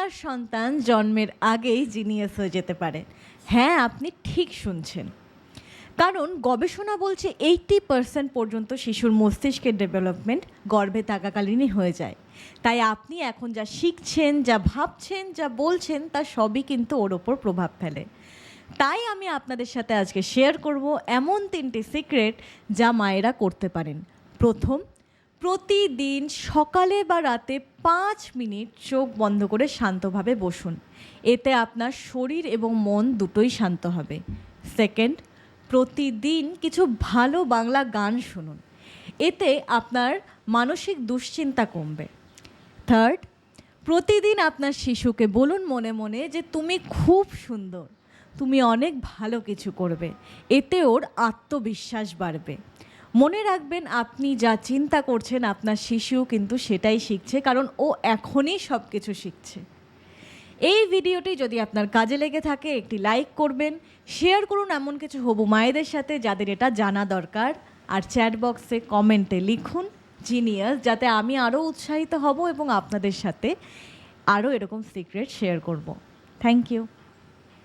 আপনার সন্তান জন্মের আগেই জিনিয়াস হয়ে যেতে পারে। হ্যাঁ, আপনি ঠিক শুনছেন। কারণ গবেষণা বলছে 80% পর্যন্ত শিশুর মস্তিষ্কের ডেভেলপমেন্ট গর্ভে থাকাকালীনই হয়ে যায়। তাই আপনি এখন যা শিখছেন, যা ভাবছেন, যা বলছেন তা সবই কিন্তু ওর ওপর প্রভাব ফেলে। তাই আমি আপনাদের সাথে আজকে শেয়ার করব এমন 3টি সিক্রেট যা মায়েরা করতে পারেন। প্রথম, প্রতিদিন সকালে বা রাতে 5 মিনিট চোখ বন্ধ করে শান্তভাবে বসুন। এতে আপনার শরীর এবং মন দুটোই শান্ত হবে। সেকেন্ড, প্রতিদিন কিছু ভালো বাংলা গান শুনুন। এতে আপনার মানসিক দুশ্চিন্তা কমবে। থার্ড, প্রতিদিন আপনার শিশুকে বলুন মনে মনে যে তুমি খুব সুন্দর, তুমি অনেক ভালো কিছু করবে। এতে ওর আত্মবিশ্বাস বাড়বে। মনে রাখবেন, আপনি যা চিন্তা করছেন আপনার শিশুও কিন্তু সেটাই শিখছে, কারণ ও এখনই সব কিছু শিখছে। এই ভিডিওটি যদি আপনার কাজে লেগে থাকে একটি লাইক করবেন, শেয়ার করুন এমন কিছু হবু মায়েদের সাথে যাদের এটা জানা দরকার, আর চ্যাট বক্সে কমেন্টে লিখুন জিনিয়াস, যাতে আমি আরও উৎসাহিত হব এবং আপনাদের সাথে আরও এরকম সিক্রেট শেয়ার করব। Thank you.